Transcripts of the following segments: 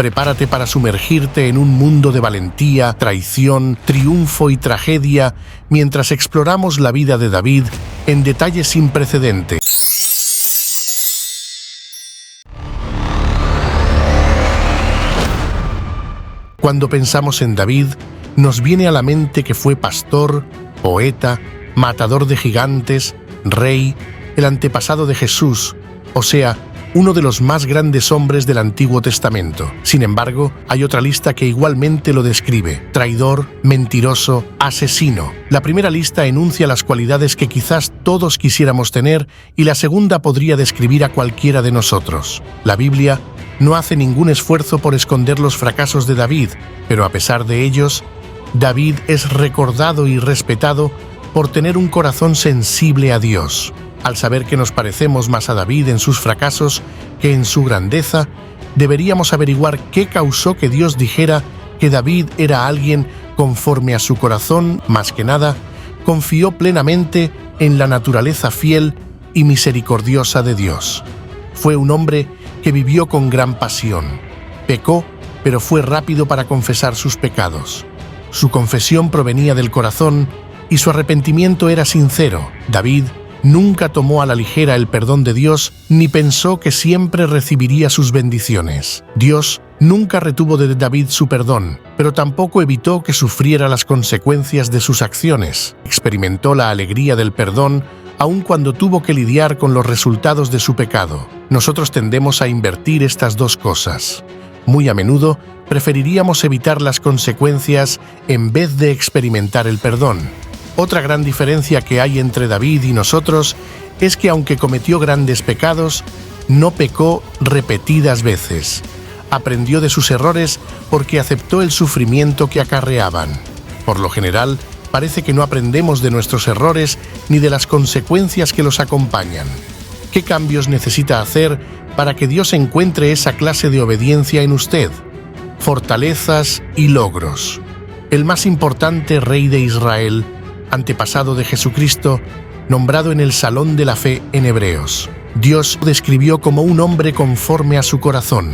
Prepárate para sumergirte en un mundo de valentía, traición, triunfo y tragedia mientras exploramos la vida de David en detalles sin precedente. Cuando pensamos en David, nos viene a la mente que fue pastor, poeta, matador de gigantes, rey, el antepasado de Jesús, o sea, uno de los más grandes hombres del Antiguo Testamento. Sin embargo, hay otra lista que igualmente lo describe: traidor, mentiroso, asesino. La primera lista enuncia las cualidades que quizás todos quisiéramos tener y la segunda podría describir a cualquiera de nosotros. La Biblia no hace ningún esfuerzo por esconder los fracasos de David, pero a pesar de ellos, David es recordado y respetado por tener un corazón sensible a Dios. Al saber que nos parecemos más a David en sus fracasos que en su grandeza, deberíamos averiguar qué causó que Dios dijera que David era alguien conforme a su corazón. Más que nada, confió plenamente en la naturaleza fiel y misericordiosa de Dios. Fue un hombre que vivió con gran pasión. Pecó, pero fue rápido para confesar sus pecados. Su confesión provenía del corazón y su arrepentimiento era sincero. David nunca tomó a la ligera el perdón de Dios ni pensó que siempre recibiría sus bendiciones. Dios nunca retuvo de David su perdón, pero tampoco evitó que sufriera las consecuencias de sus acciones. Experimentó la alegría del perdón aun cuando tuvo que lidiar con los resultados de su pecado. Nosotros tendemos a invertir estas dos cosas. Muy a menudo preferiríamos evitar las consecuencias en vez de experimentar el perdón. Otra gran diferencia que hay entre David y nosotros es que aunque cometió grandes pecados, no pecó repetidas veces. Aprendió de sus errores porque aceptó el sufrimiento que acarreaban. Por lo general, parece que no aprendemos de nuestros errores ni de las consecuencias que los acompañan. ¿Qué cambios necesita hacer para que Dios encuentre esa clase de obediencia en usted? Fortalezas y logros. El más importante rey de Israel, antepasado de Jesucristo, nombrado en el Salón de la Fe en Hebreos. Dios lo describió como un hombre conforme a su corazón.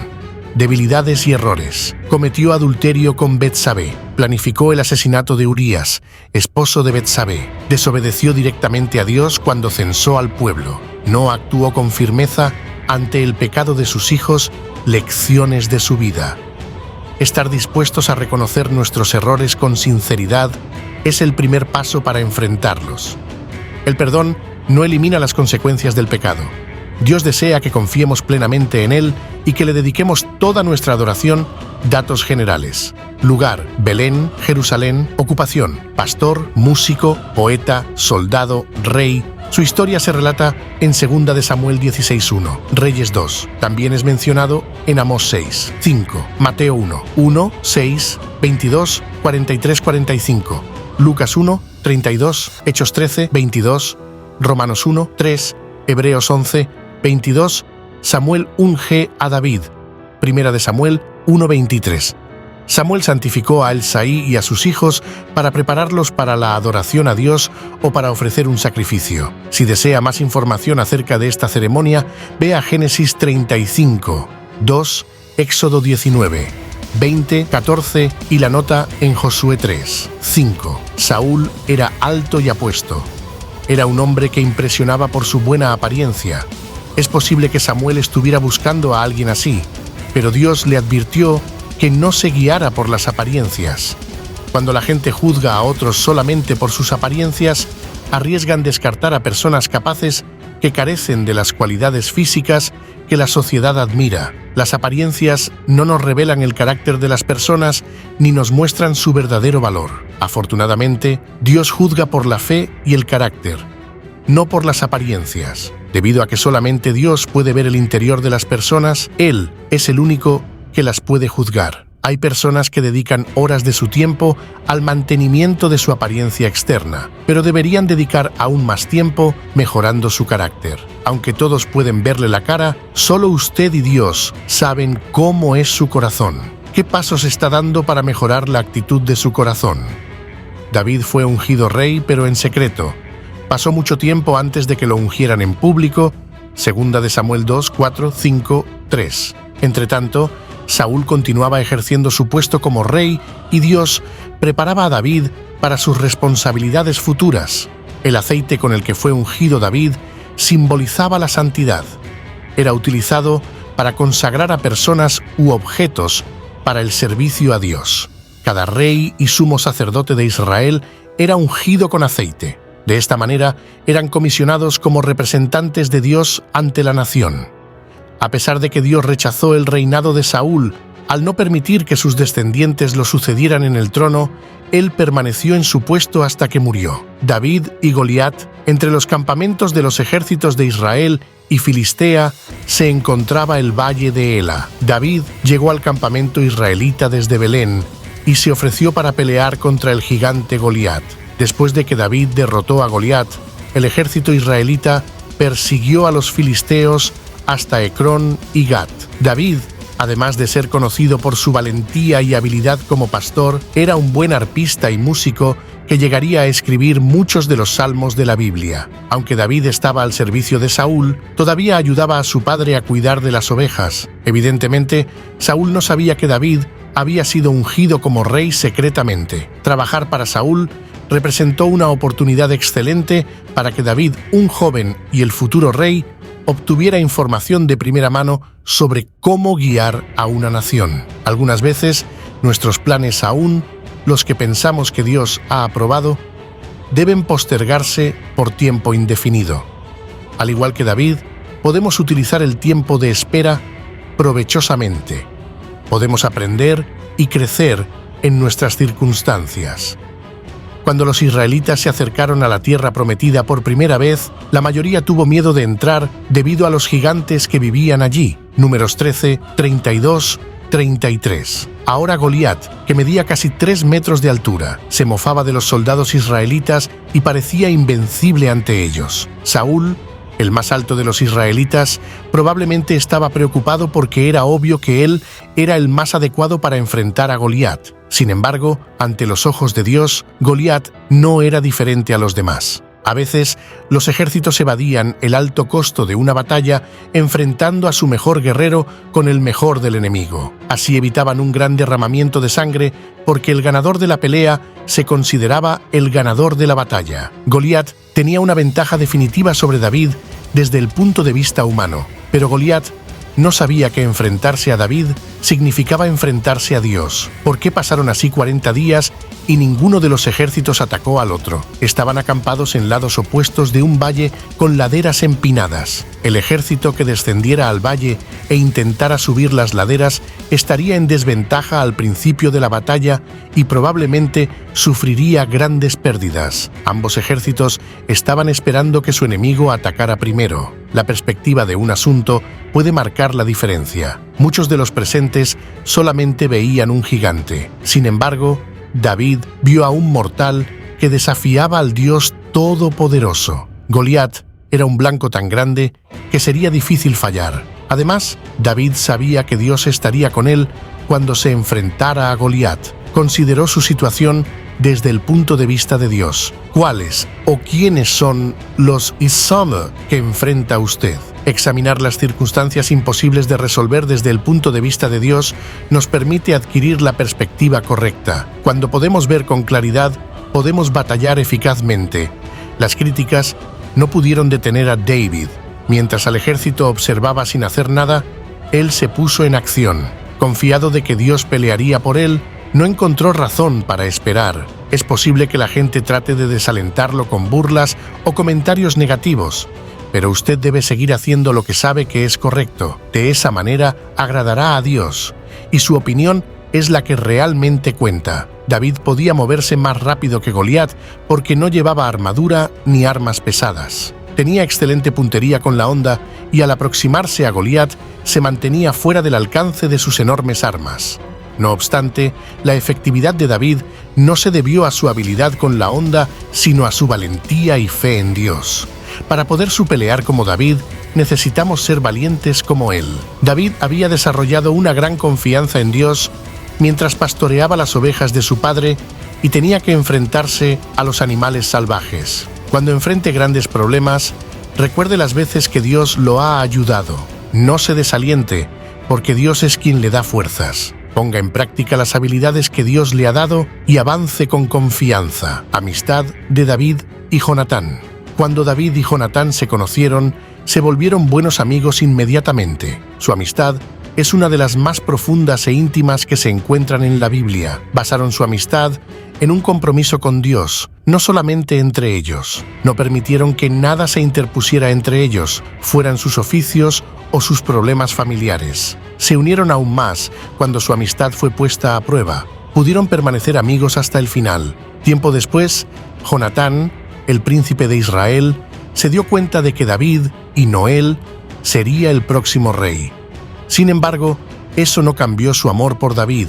Debilidades y errores. Cometió adulterio con Betsabé. Planificó el asesinato de Urías, esposo de Betsabé. Desobedeció directamente a Dios cuando censó al pueblo. No actuó con firmeza ante el pecado de sus hijos, lecciones de su vida. Estar dispuestos a reconocer nuestros errores con sinceridad es el primer paso para enfrentarlos. El perdón no elimina las consecuencias del pecado. Dios desea que confiemos plenamente en Él y que le dediquemos toda nuestra adoración. Datos generales. Lugar: Belén, Jerusalén. Ocupación: pastor, músico, poeta, soldado, rey. Su historia se relata en 2 de Samuel 16:1, Reyes 2. También es mencionado en Amós 6, 5, Mateo 1, 1, 6, 22, 43, 45, Lucas 1, 32, Hechos 13, 22, Romanos 1, 3, Hebreos 11, 22, Samuel unge a David, 1 de Samuel 1, 23. Samuel santificó a Elsaí y a sus hijos para prepararlos para la adoración a Dios o para ofrecer un sacrificio. Si desea más información acerca de esta ceremonia, vea Génesis 35, 2, Éxodo 19, 20, 14 y la nota en Josué 3, 5. Saúl era alto y apuesto. Era un hombre que impresionaba por su buena apariencia. Es posible que Samuel estuviera buscando a alguien así, pero Dios le advirtió que no se guiara por las apariencias. Cuando la gente juzga a otros solamente por sus apariencias, arriesgan descartar a personas capaces que carecen de las cualidades físicas que la sociedad admira. Las apariencias no nos revelan el carácter de las personas ni nos muestran su verdadero valor. Afortunadamente, Dios juzga por la fe y el carácter, no por las apariencias. Debido a que solamente Dios puede ver el interior de las personas, Él es el único que las puede juzgar. Hay personas que dedican horas de su tiempo al mantenimiento de su apariencia externa, pero deberían dedicar aún más tiempo mejorando su carácter. Aunque todos pueden verle la cara, solo usted y Dios saben cómo es su corazón. ¿Qué pasos está dando para mejorar la actitud de su corazón? David fue ungido rey, pero en secreto. Pasó mucho tiempo antes de que lo ungieran en público. 2 de Samuel 2, 4, 5, 3. Entretanto, Saúl continuaba ejerciendo su puesto como rey y Dios preparaba a David para sus responsabilidades futuras. El aceite con el que fue ungido David simbolizaba la santidad. Era utilizado para consagrar a personas u objetos para el servicio a Dios. Cada rey y sumo sacerdote de Israel era ungido con aceite. De esta manera, eran comisionados como representantes de Dios ante la nación. A pesar de que Dios rechazó el reinado de Saúl al no permitir que sus descendientes lo sucedieran en el trono, él permaneció en su puesto hasta que murió. David y Goliat, entre los campamentos de los ejércitos de Israel y Filistea, se encontraba el valle de Ela. David llegó al campamento israelita desde Belén y se ofreció para pelear contra el gigante Goliat. Después de que David derrotó a Goliat, el ejército israelita persiguió a los filisteos hasta Ecrón y Gat. David, además de ser conocido por su valentía y habilidad como pastor, era un buen arpista y músico que llegaría a escribir muchos de los salmos de la Biblia. Aunque David estaba al servicio de Saúl, todavía ayudaba a su padre a cuidar de las ovejas. Evidentemente, Saúl no sabía que David había sido ungido como rey secretamente. Trabajar para Saúl representó una oportunidad excelente para que David, un joven y el futuro rey, obtuviera información de primera mano sobre cómo guiar a una nación. Algunas veces, nuestros planes, aún los que pensamos que Dios ha aprobado, deben postergarse por tiempo indefinido. Al igual que David, podemos utilizar el tiempo de espera provechosamente. Podemos aprender y crecer en nuestras circunstancias. Cuando los israelitas se acercaron a la tierra prometida por primera vez, la mayoría tuvo miedo de entrar debido a los gigantes que vivían allí. Números 13, 32, 33. Ahora Goliat, que medía casi 3 metros de altura, se mofaba de los soldados israelitas y parecía invencible ante ellos. Saúl, el más alto de los israelitas, probablemente estaba preocupado porque era obvio que él era el más adecuado para enfrentar a Goliat. Sin embargo, ante los ojos de Dios, Goliat no era diferente a los demás. A veces, los ejércitos evadían el alto costo de una batalla enfrentando a su mejor guerrero con el mejor del enemigo. Así evitaban un gran derramamiento de sangre porque el ganador de la pelea se consideraba el ganador de la batalla. Goliat tenía una ventaja definitiva sobre David desde el punto de vista humano, pero Goliat no sabía que enfrentarse a David significaba enfrentarse a Dios. ¿Por qué pasaron así 40 días y ninguno de los ejércitos atacó al otro? Estaban acampados en lados opuestos de un valle con laderas empinadas. El ejército que descendiera al valle e intentara subir las laderas estaría en desventaja al principio de la batalla y probablemente sufriría grandes pérdidas. Ambos ejércitos estaban esperando que su enemigo atacara primero. La perspectiva de un asunto puede marcar la diferencia. Muchos de los presentes solamente veían un gigante. Sin embargo, David vio a un mortal que desafiaba al Dios Todopoderoso. Goliat era un blanco tan grande que sería difícil fallar. Además, David sabía que Dios estaría con él cuando se enfrentara a Goliat. Consideró su situación desde el punto de vista de Dios. ¿Cuáles o quiénes son los Isama que enfrenta usted? Examinar las circunstancias imposibles de resolver desde el punto de vista de Dios nos permite adquirir la perspectiva correcta. Cuando podemos ver con claridad, podemos batallar eficazmente. Las críticas no pudieron detener a David. Mientras el ejército observaba sin hacer nada, él se puso en acción. Confiado de que Dios pelearía por él, no encontró razón para esperar. Es posible que la gente trate de desalentarlo con burlas o comentarios negativos, pero usted debe seguir haciendo lo que sabe que es correcto. De esa manera agradará a Dios, y su opinión es la que realmente cuenta. David podía moverse más rápido que Goliat porque no llevaba armadura ni armas pesadas. Tenía excelente puntería con la honda y al aproximarse a Goliat se mantenía fuera del alcance de sus enormes armas. No obstante, la efectividad de David no se debió a su habilidad con la honda, sino a su valentía y fe en Dios. Para poder supelear como David, necesitamos ser valientes como él. David había desarrollado una gran confianza en Dios mientras pastoreaba las ovejas de su padre y tenía que enfrentarse a los animales salvajes. Cuando enfrente grandes problemas, recuerde las veces que Dios lo ha ayudado. No se desaliente, porque Dios es quien le da fuerzas. Ponga en práctica las habilidades que Dios le ha dado y avance con confianza. Amistad de David y Jonatán. Cuando David y Jonatán se conocieron, se volvieron buenos amigos inmediatamente. Su amistad es una de las más profundas e íntimas que se encuentran en la Biblia. Basaron su amistad en un compromiso con Dios, no solamente entre ellos. No permitieron que nada se interpusiera entre ellos, fueran sus oficios o sus problemas familiares. Se unieron aún más cuando su amistad fue puesta a prueba. Pudieron permanecer amigos hasta el final. Tiempo después, Jonatán, el príncipe de Israel, se dio cuenta de que David y no él sería el próximo rey. Sin embargo, eso no cambió su amor por David.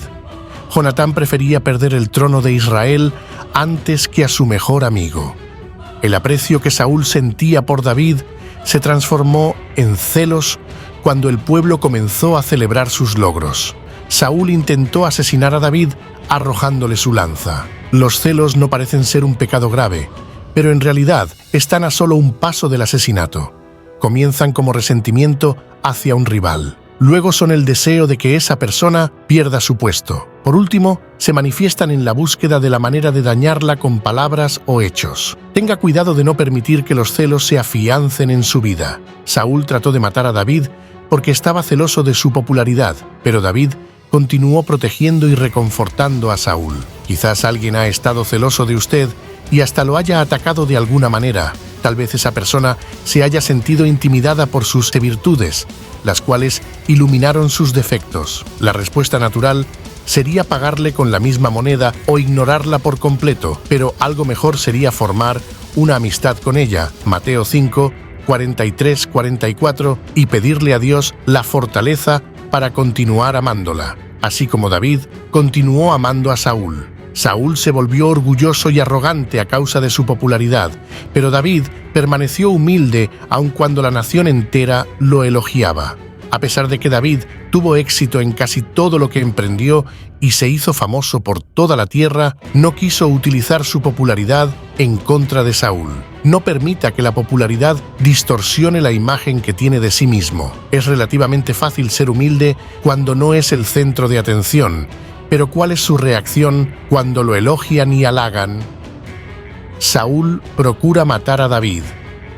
Jonatán prefería perder el trono de Israel antes que a su mejor amigo. El aprecio que Saúl sentía por David se transformó en celos cuando el pueblo comenzó a celebrar sus logros. Saúl intentó asesinar a David arrojándole su lanza. Los celos no parecen ser un pecado grave, pero en realidad están a solo un paso del asesinato. Comienzan como resentimiento hacia un rival. Luego son el deseo de que esa persona pierda su puesto. Por último, se manifiestan en la búsqueda de la manera de dañarla con palabras o hechos. Tenga cuidado de no permitir que los celos se afiancen en su vida. Saúl trató de matar a David porque estaba celoso de su popularidad, pero David continuó protegiendo y reconfortando a Saúl. Quizás alguien ha estado celoso de usted y hasta lo haya atacado de alguna manera. Tal vez esa persona se haya sentido intimidada por sus virtudes, las cuales iluminaron sus defectos. La respuesta natural sería pagarle con la misma moneda o ignorarla por completo, pero algo mejor sería formar una amistad con ella. Mateo 5, 43-44, y pedirle a Dios la fortaleza para continuar amándola, así como David continuó amando a Saúl. Saúl se volvió orgulloso y arrogante a causa de su popularidad, pero David permaneció humilde aun cuando la nación entera lo elogiaba. A pesar de que David tuvo éxito en casi todo lo que emprendió y se hizo famoso por toda la tierra, no quiso utilizar su popularidad en contra de Saúl. No permita que la popularidad distorsione la imagen que tiene de sí mismo. Es relativamente fácil ser humilde cuando no es el centro de atención, pero ¿cuál es su reacción cuando lo elogian y halagan? Saúl procura matar a David.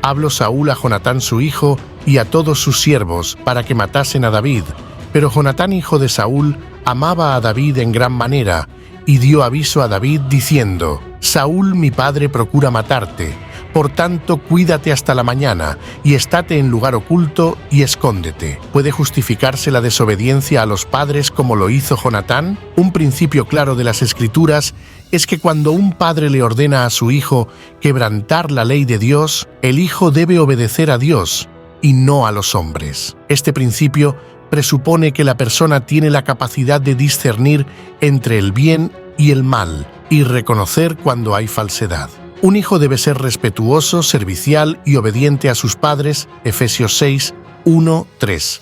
Habló Saúl a Jonatán su hijo y a todos sus siervos para que matasen a David, pero Jonatán hijo de Saúl amaba a David en gran manera y dio aviso a David diciendo: Saúl mi padre procura matarte, por tanto cuídate hasta la mañana y estate en lugar oculto y escóndete. ¿Puede justificarse la desobediencia a los padres como lo hizo Jonatán? Un principio claro de las Escrituras es que cuando un padre le ordena a su hijo quebrantar la ley de Dios, el hijo debe obedecer a Dios y no a los hombres. Este principio presupone que la persona tiene la capacidad de discernir entre el bien y el mal y reconocer cuando hay falsedad. Un hijo debe ser respetuoso, servicial y obediente a sus padres, Efesios 6, 1, 3.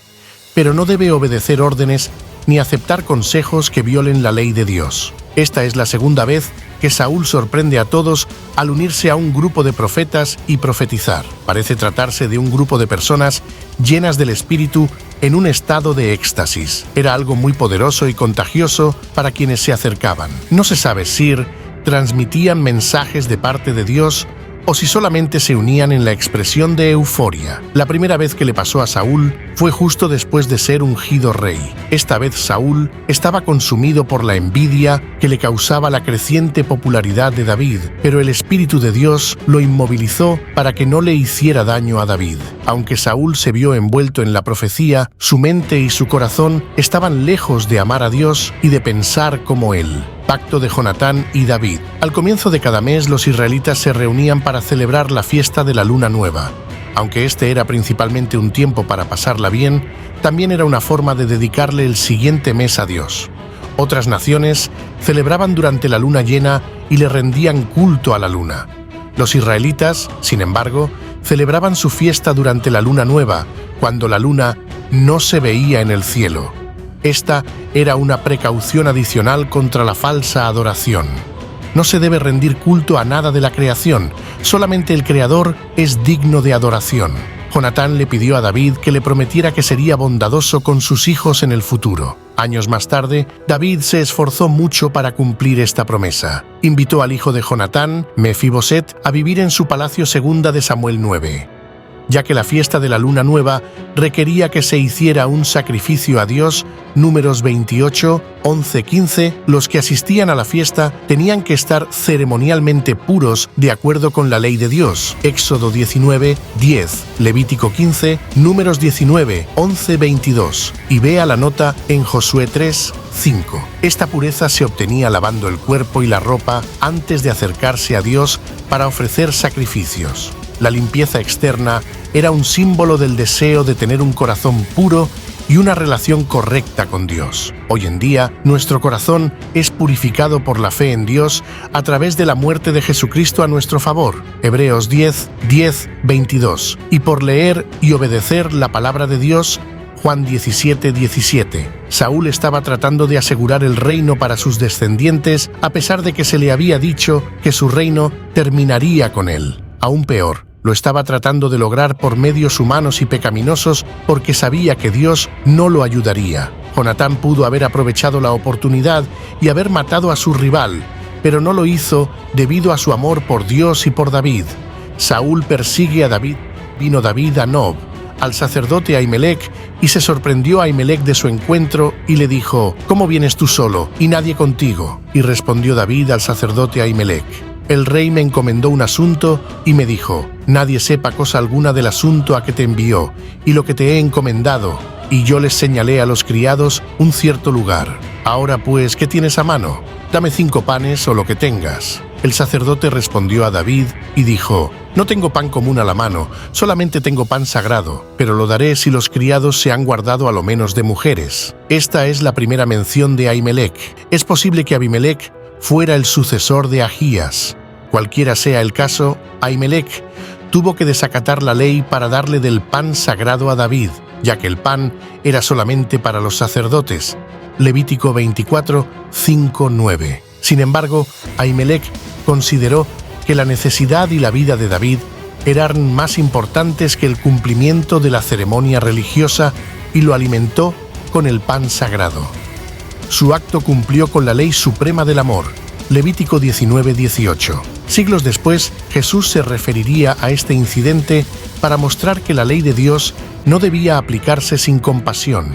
Pero no debe obedecer órdenes ni aceptar consejos que violen la ley de Dios. Esta es la segunda vez que Saúl sorprende a todos al unirse a un grupo de profetas y profetizar. Parece tratarse de un grupo de personas llenas del Espíritu en un estado de éxtasis. Era algo muy poderoso y contagioso para quienes se acercaban. No se sabe si transmitían mensajes de parte de Dios o si solamente se unían en la expresión de euforia. La primera vez que le pasó a Saúl fue justo después de ser ungido rey. Esta vez Saúl estaba consumido por la envidia que le causaba la creciente popularidad de David, pero el Espíritu de Dios lo inmovilizó para que no le hiciera daño a David. Aunque Saúl se vio envuelto en la profecía, su mente y su corazón estaban lejos de amar a Dios y de pensar como él. Pacto de Jonatán y David. Al comienzo de cada mes los israelitas se reunían para celebrar la fiesta de la luna nueva. Aunque este era principalmente un tiempo para pasarla bien, también era una forma de dedicarle el siguiente mes a Dios. Otras naciones celebraban durante la luna llena y le rendían culto a la luna. Los israelitas, sin embargo, celebraban su fiesta durante la luna nueva, cuando la luna no se veía en el cielo. Esta era una precaución adicional contra la falsa adoración. No se debe rendir culto a nada de la creación, solamente el Creador es digno de adoración. Jonatán le pidió a David que le prometiera que sería bondadoso con sus hijos en el futuro. Años más tarde, David se esforzó mucho para cumplir esta promesa. Invitó al hijo de Jonatán, Mefiboset, a vivir en su palacio. 2 de Samuel 9. Ya que la fiesta de la luna nueva requería que se hiciera un sacrificio a Dios, Números 28, 11, 15, los que asistían a la fiesta tenían que estar ceremonialmente puros de acuerdo con la ley de Dios. Éxodo 19, 10, Levítico 15, Números 19, 11, 22. Y vea la nota en Josué 3, 5. Esta pureza se obtenía lavando el cuerpo y la ropa antes de acercarse a Dios para ofrecer sacrificios. La limpieza externa era un símbolo del deseo de tener un corazón puro y una relación correcta con Dios. Hoy en día, nuestro corazón es purificado por la fe en Dios a través de la muerte de Jesucristo a nuestro favor. Hebreos 10, 10, 22. Y por leer y obedecer la palabra de Dios, Juan 17, 17. Saúl estaba tratando de asegurar el reino para sus descendientes a pesar de que se le había dicho que su reino terminaría con él. Aún peor, lo estaba tratando de lograr por medios humanos y pecaminosos porque sabía que Dios no lo ayudaría. Jonatán pudo haber aprovechado la oportunidad y haber matado a su rival, pero no lo hizo debido a su amor por Dios y por David. Saúl persigue a David. Vino David a Nob, al sacerdote Ahimelech, y se sorprendió a Ahimelech de su encuentro y le dijo: «¿Cómo vienes tú solo y nadie contigo?». Y respondió David al sacerdote Ahimelech: «El rey me encomendó un asunto y me dijo: nadie sepa cosa alguna del asunto a que te envió y lo que te he encomendado, y yo les señalé a los criados un cierto lugar. Ahora pues, ¿qué tienes a mano? Dame 5 panes o lo que tengas». El sacerdote respondió a David y dijo: «No tengo pan común a la mano, solamente tengo pan sagrado, pero lo daré si los criados se han guardado a lo menos de mujeres». Esta es la primera mención de Ahimelech. Es posible que Abimelech fuera el sucesor de Ahías. Cualquiera sea el caso, Ahimelech tuvo que desacatar la ley para darle del pan sagrado a David, ya que el pan era solamente para los sacerdotes. Levítico 24, 5, 9. Sin embargo, Ahimelech consideró que la necesidad y la vida de David eran más importantes que el cumplimiento de la ceremonia religiosa y lo alimentó con el pan sagrado. Su acto cumplió con la ley suprema del amor. Levítico 19, 18. Siglos después, Jesús se referiría a este incidente para mostrar que la ley de Dios no debía aplicarse sin compasión.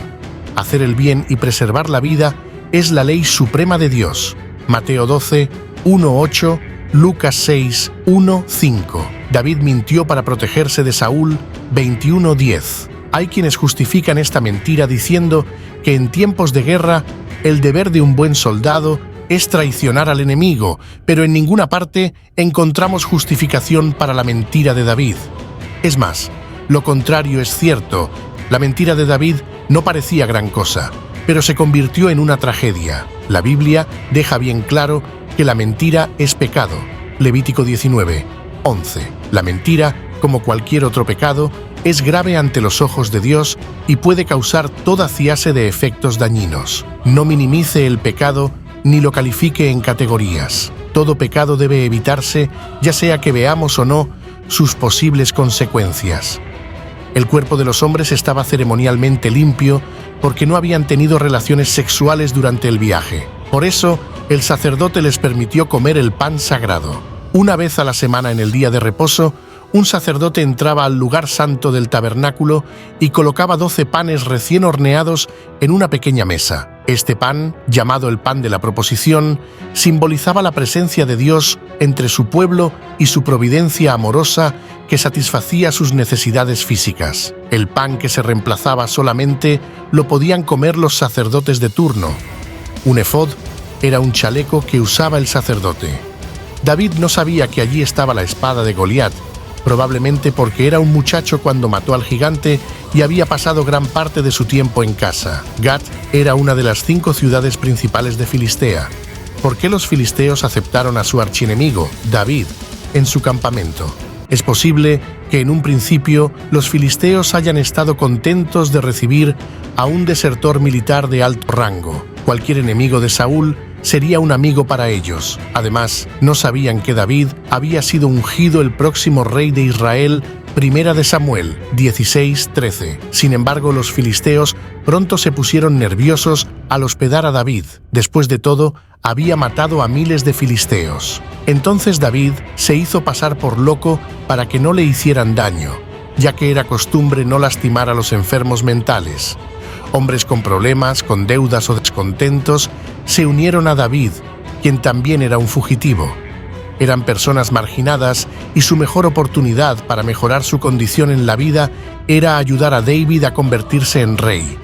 Hacer el bien y preservar la vida es la ley suprema de Dios. Mateo 12, 1, 8, Lucas 6, 1, 5. David mintió para protegerse de Saúl, 21, 10. Hay quienes justifican esta mentira diciendo que en tiempos de guerra el deber de un buen soldado es traicionar al enemigo, pero en ninguna parte encontramos justificación para la mentira de David. Es más, lo contrario es cierto. La mentira de David no parecía gran cosa, pero se convirtió en una tragedia. La Biblia deja bien claro que la mentira es pecado. Levítico 19, 11. La mentira, como cualquier otro pecado, es grave ante los ojos de Dios y puede causar toda clase de efectos dañinos. No minimice el pecado ni lo califique en categorías. Todo pecado debe evitarse, ya sea que veamos o no sus posibles consecuencias. El cuerpo de los hombres estaba ceremonialmente limpio porque no habían tenido relaciones sexuales durante el viaje. Por eso, el sacerdote les permitió comer el pan sagrado. Una vez a la semana en el día de reposo, un sacerdote entraba al lugar santo del tabernáculo y colocaba 12 panes recién horneados en una pequeña mesa. Este pan, llamado el pan de la proposición, simbolizaba la presencia de Dios entre su pueblo y su providencia amorosa que satisfacía sus necesidades físicas. El pan que se reemplazaba solamente lo podían comer los sacerdotes de turno. Un efod era un chaleco que usaba el sacerdote. David no sabía que allí estaba la espada de Goliat, probablemente porque era un muchacho cuando mató al gigante y había pasado gran parte de su tiempo en casa. Gat era una de las 5 ciudades principales de Filistea. ¿Por qué los filisteos aceptaron a su archienemigo, David, en su campamento? Es posible que en un principio los filisteos hayan estado contentos de recibir a un desertor militar de alto rango. Cualquier enemigo de Saúl sería un amigo para ellos. Además, no sabían que David había sido ungido el próximo rey de Israel Primera de Samuel 16:13. Sin embargo, los filisteos pronto se pusieron nerviosos al hospedar a David. Después de todo, había matado a miles de filisteos. Entonces David se hizo pasar por loco para que no le hicieran daño, ya que era costumbre no lastimar a los enfermos mentales. Hombres con problemas, con deudas o descontentos se unieron a David, quien también era un fugitivo. Eran personas marginadas y su mejor oportunidad para mejorar su condición en la vida era ayudar a David a convertirse en rey.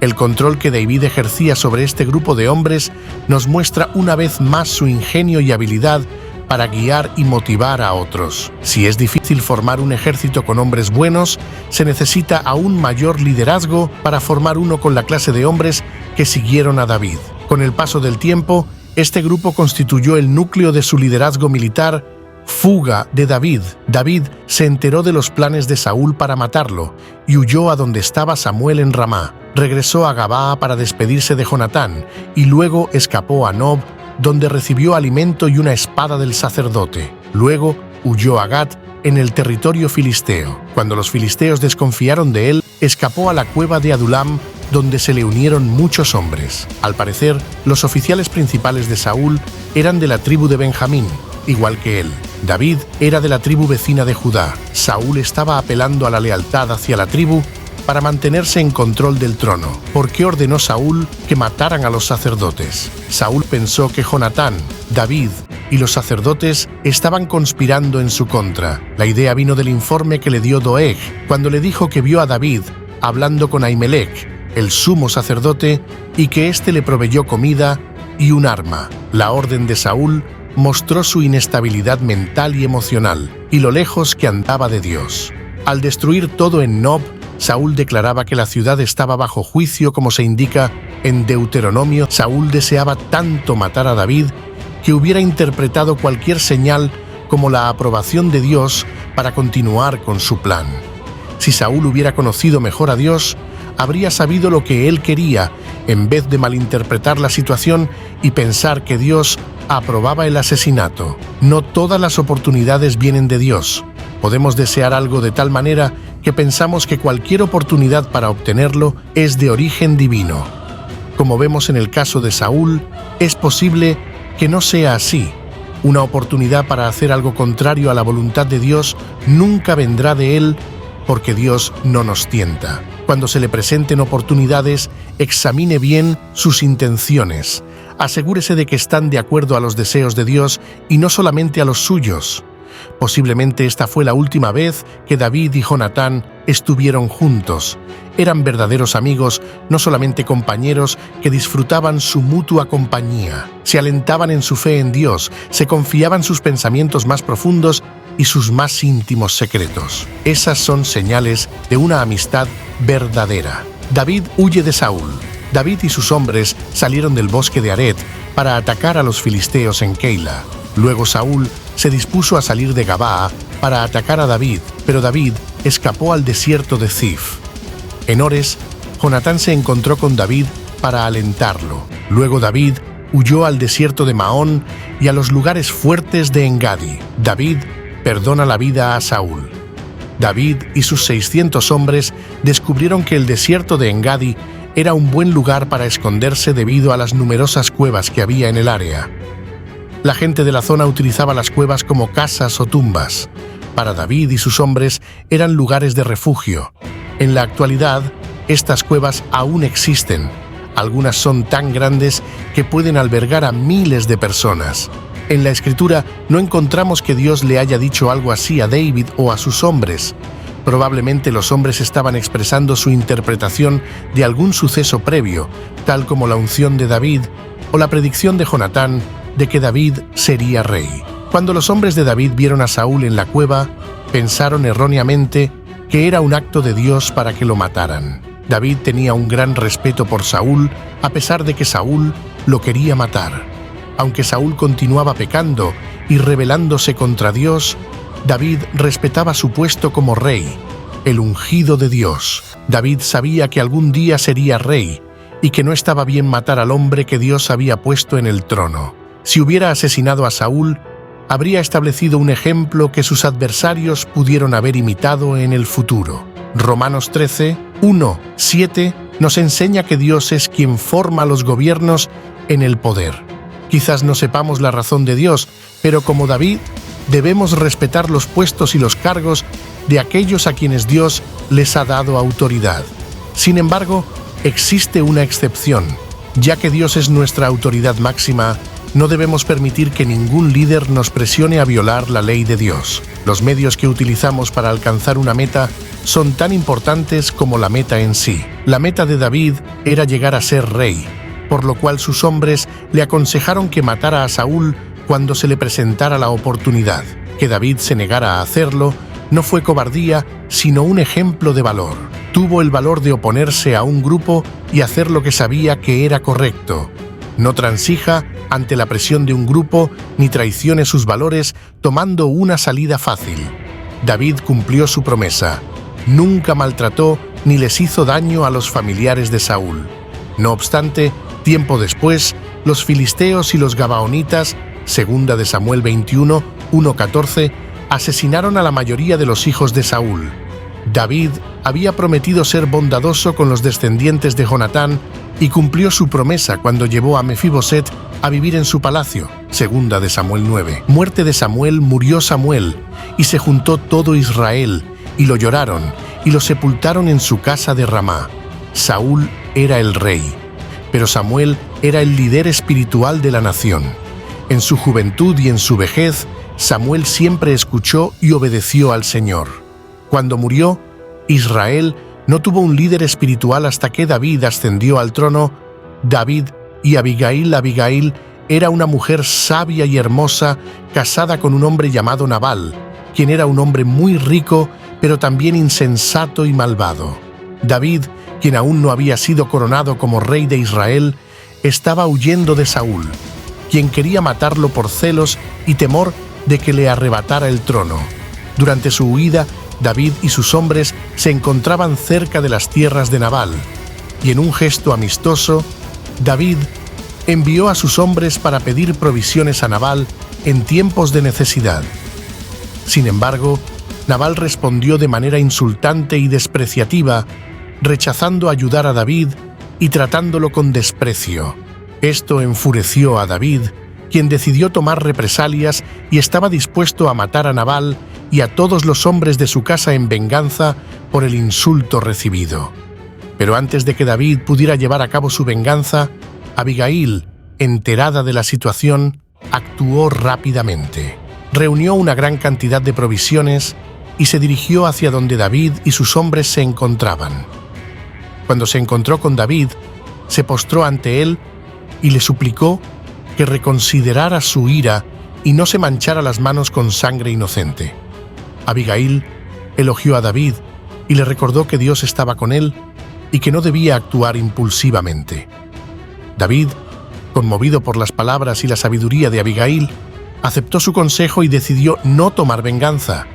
El control que David ejercía sobre este grupo de hombres nos muestra una vez más su ingenio y habilidad para guiar y motivar a otros. Si es difícil formar un ejército con hombres buenos, se necesita aún mayor liderazgo para formar uno con la clase de hombres que siguieron a David. Con el paso del tiempo, este grupo constituyó el núcleo de su liderazgo militar. Fuga de David. David se enteró de los planes de Saúl para matarlo y huyó a donde estaba Samuel en Ramá. Regresó a Gabaa para despedirse de Jonatán y luego escapó a Nob, donde recibió alimento y una espada del sacerdote. Luego huyó a Gat, en el territorio filisteo. Cuando los filisteos desconfiaron de él, escapó a la cueva de Adulam, donde se le unieron muchos hombres. Al parecer, los oficiales principales de Saúl eran de la tribu de Benjamín, igual que él. David era de la tribu vecina de Judá. Saúl estaba apelando a la lealtad hacia la tribu para mantenerse en control del trono. ¿Por qué ordenó Saúl que mataran a los sacerdotes? Saúl pensó que Jonatán, David y los sacerdotes estaban conspirando en su contra. La idea vino del informe que le dio Doeg, cuando le dijo que vio a David hablando con Ahimelech, el sumo sacerdote, y que éste le proveyó comida y un arma. La orden de Saúl mostró su inestabilidad mental y emocional, y lo lejos que andaba de Dios. Al destruir todo en Nob, Saúl declaraba que la ciudad estaba bajo juicio, como se indica en Deuteronomio. Saúl deseaba tanto matar a David que hubiera interpretado cualquier señal como la aprobación de Dios para continuar con su plan. Si Saúl hubiera conocido mejor a Dios, habría sabido lo que él quería, en vez de malinterpretar la situación y pensar que Dios aprobaba el asesinato. No todas las oportunidades vienen de Dios. Podemos desear algo de tal manera que pensamos que cualquier oportunidad para obtenerlo es de origen divino. Como vemos en el caso de Saúl, es posible que no sea así. Una oportunidad para hacer algo contrario a la voluntad de Dios nunca vendrá de él, porque Dios no nos tienta. Cuando se le presenten oportunidades, examine bien sus intenciones. Asegúrese de que están de acuerdo a los deseos de Dios y no solamente a los suyos. Posiblemente esta fue la última vez que David y Jonatán estuvieron juntos. Eran verdaderos amigos, no solamente compañeros que disfrutaban su mutua compañía. Se alentaban en su fe en Dios, se confiaban sus pensamientos más profundos y sus más íntimos secretos. Esas son señales de una amistad verdadera. David huye de Saúl. David y sus hombres salieron del bosque de Aret para atacar a los filisteos en Keila. Luego Saúl se dispuso a salir de Gabaa para atacar a David, pero David escapó al desierto de Zif. En Ores, Jonatán se encontró con David para alentarlo. Luego David huyó al desierto de Maón y a los lugares fuertes de Engadi. David perdona la vida a Saúl. David y sus 600 hombres descubrieron que el desierto de Engadi era un buen lugar para esconderse debido a las numerosas cuevas que había en el área. La gente de la zona utilizaba las cuevas como casas o tumbas. Para David y sus hombres eran lugares de refugio. En la actualidad, estas cuevas aún existen. Algunas son tan grandes que pueden albergar a miles de personas. En la Escritura no encontramos que Dios le haya dicho algo así a David o a sus hombres. Probablemente los hombres estaban expresando su interpretación de algún suceso previo, tal como la unción de David o la predicción de Jonatán de que David sería rey. Cuando los hombres de David vieron a Saúl en la cueva, pensaron erróneamente que era un acto de Dios para que lo mataran. David tenía un gran respeto por Saúl, a pesar de que Saúl lo quería matar. Aunque Saúl continuaba pecando y rebelándose contra Dios, David respetaba su puesto como rey, el ungido de Dios. David sabía que algún día sería rey y que no estaba bien matar al hombre que Dios había puesto en el trono. Si hubiera asesinado a Saúl, habría establecido un ejemplo que sus adversarios pudieron haber imitado en el futuro. Romanos 13, 1, 7 nos enseña que Dios es quien forma los gobiernos en el poder. Quizás no sepamos la razón de Dios, pero como David, debemos respetar los puestos y los cargos de aquellos a quienes Dios les ha dado autoridad. Sin embargo, existe una excepción. Ya que Dios es nuestra autoridad máxima, no debemos permitir que ningún líder nos presione a violar la ley de Dios. Los medios que utilizamos para alcanzar una meta son tan importantes como la meta en sí. La meta de David era llegar a ser rey, por lo cual sus hombres le aconsejaron que matara a Saúl cuando se le presentara la oportunidad. Que David se negara a hacerlo no fue cobardía, sino un ejemplo de valor. Tuvo el valor de oponerse a un grupo y hacer lo que sabía que era correcto. No transija ante la presión de un grupo ni traicione sus valores tomando una salida fácil. David cumplió su promesa. Nunca maltrató ni les hizo daño a los familiares de Saúl. No obstante, tiempo después, los filisteos y los gabaonitas, segunda de Samuel 21, 1-14, asesinaron a la mayoría de los hijos de Saúl. David había prometido ser bondadoso con los descendientes de Jonatán y cumplió su promesa cuando llevó a Mefiboset a vivir en su palacio, segunda de Samuel 9. Muerte de Samuel, murió Samuel, y se juntó todo Israel, y lo lloraron, y lo sepultaron en su casa de Ramá. Saúl era el rey, pero Samuel era el líder espiritual de la nación. En su juventud y en su vejez, Samuel siempre escuchó y obedeció al Señor. Cuando murió, Israel no tuvo un líder espiritual hasta que David ascendió al trono. David y Abigail. Abigail era una mujer sabia y hermosa, casada con un hombre llamado Nabal, quien era un hombre muy rico, pero también insensato y malvado. David, quien aún no había sido coronado como rey de Israel, estaba huyendo de Saúl, quien quería matarlo por celos y temor de que le arrebatara el trono. Durante su huida, David y sus hombres se encontraban cerca de las tierras de Nabal, y en un gesto amistoso, David envió a sus hombres para pedir provisiones a Nabal en tiempos de necesidad. Sin embargo, Nabal respondió de manera insultante y despreciativa, rechazando ayudar a David y tratándolo con desprecio. Esto enfureció a David, quien decidió tomar represalias y estaba dispuesto a matar a Nabal y a todos los hombres de su casa en venganza por el insulto recibido. Pero antes de que David pudiera llevar a cabo su venganza, Abigail, enterada de la situación, actuó rápidamente. Reunió una gran cantidad de provisiones y se dirigió hacia donde David y sus hombres se encontraban. Cuando se encontró con David, se postró ante él y le suplicó que reconsiderara su ira y no se manchara las manos con sangre inocente. Abigail elogió a David y le recordó que Dios estaba con él y que no debía actuar impulsivamente. David, conmovido por las palabras y la sabiduría de Abigail, aceptó su consejo y decidió no tomar venganza.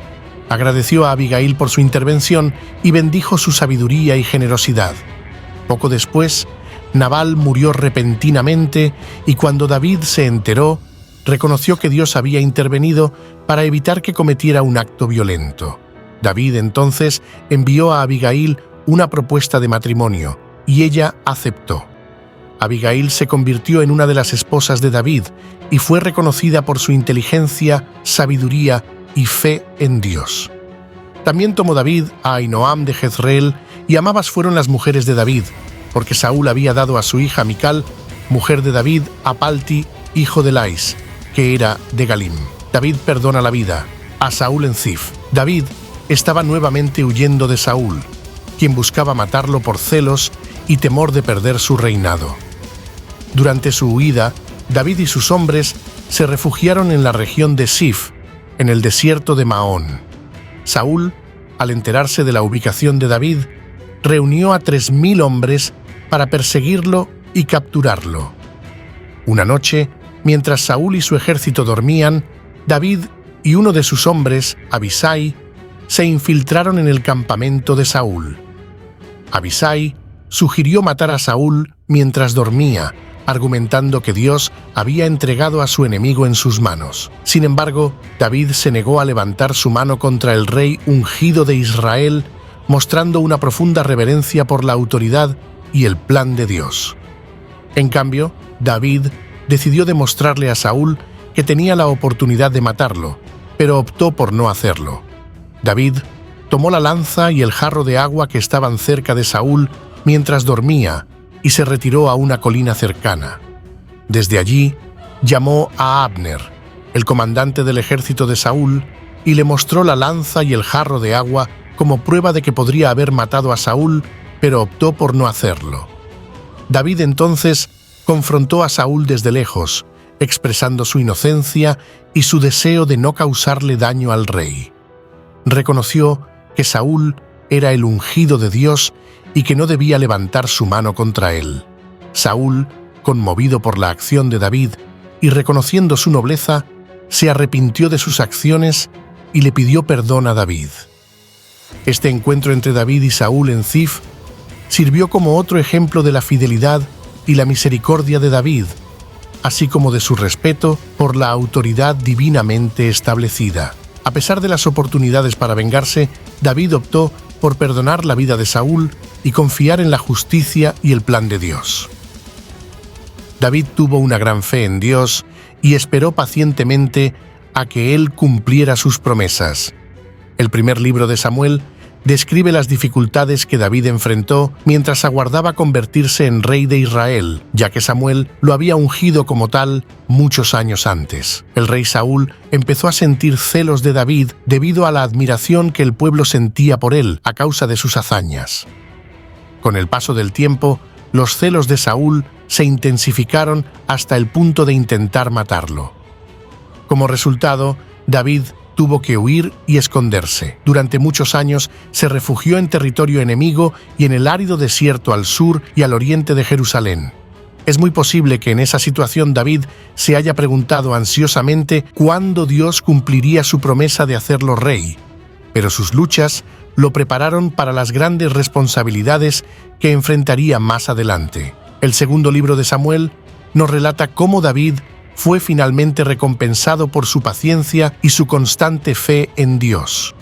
Agradeció a Abigail por su intervención y bendijo su sabiduría y generosidad. Poco después, Nabal murió repentinamente y cuando David se enteró, reconoció que Dios había intervenido para evitar que cometiera un acto violento. David entonces envió a Abigail una propuesta de matrimonio y ella aceptó. Abigail se convirtió en una de las esposas de David y fue reconocida por su inteligencia, sabiduría y fe en Dios. También tomó David a Ahinoam de Jezreel y ambas fueron las mujeres de David, porque Saúl había dado a su hija Mical, mujer de David, a Palti, hijo de Lais, que era de Galim. David perdona la vida a Saúl en Zif. David estaba nuevamente huyendo de Saúl, quien buscaba matarlo por celos y temor de perder su reinado. Durante su huida, David y sus hombres se refugiaron en la región de Zif, en el desierto de Maón. Saúl, al enterarse de la ubicación de David, reunió a 3.000 hombres para perseguirlo y capturarlo. Una noche, mientras Saúl y su ejército dormían, David y uno de sus hombres, Abisai, se infiltraron en el campamento de Saúl. Abisai sugirió matar a Saúl mientras dormía, argumentando que Dios había entregado a su enemigo en sus manos. Sin embargo, David se negó a levantar su mano contra el rey ungido de Israel, mostrando una profunda reverencia por la autoridad y el plan de Dios. En cambio, David decidió demostrarle a Saúl que tenía la oportunidad de matarlo, pero optó por no hacerlo. David tomó la lanza y el jarro de agua que estaban cerca de Saúl mientras dormía y se retiró a una colina cercana. Desde allí, llamó a Abner, el comandante del ejército de Saúl, y le mostró la lanza y el jarro de agua como prueba de que podría haber matado a Saúl, pero optó por no hacerlo. David entonces confrontó a Saúl desde lejos, expresando su inocencia y su deseo de no causarle daño al rey. Reconoció que Saúl era el ungido de Dios y que no debía levantar su mano contra él. Saúl, conmovido por la acción de David y reconociendo su nobleza, se arrepintió de sus acciones y le pidió perdón a David. Este encuentro entre David y Saúl en Zif sirvió como otro ejemplo de la fidelidad y la misericordia de David, así como de su respeto por la autoridad divinamente establecida. A pesar de las oportunidades para vengarse, David optó por perdonar la vida de Saúl y confiar en la justicia y el plan de Dios. David tuvo una gran fe en Dios y esperó pacientemente a que Él cumpliera sus promesas. El primer libro de Samuel describe las dificultades que David enfrentó mientras aguardaba convertirse en rey de Israel, ya que Samuel lo había ungido como tal muchos años antes. El rey Saúl empezó a sentir celos de David debido a la admiración que el pueblo sentía por él a causa de sus hazañas. Con el paso del tiempo, los celos de Saúl se intensificaron hasta el punto de intentar matarlo. Como resultado, David tuvo que huir y esconderse. Durante muchos años se refugió en territorio enemigo y en el árido desierto al sur y al oriente de Jerusalén. Es muy posible que en esa situación David se haya preguntado ansiosamente cuándo Dios cumpliría su promesa de hacerlo rey, pero sus luchas lo prepararon para las grandes responsabilidades que enfrentaría más adelante. El segundo libro de Samuel nos relata cómo David fue finalmente recompensado por su paciencia y su constante fe en Dios.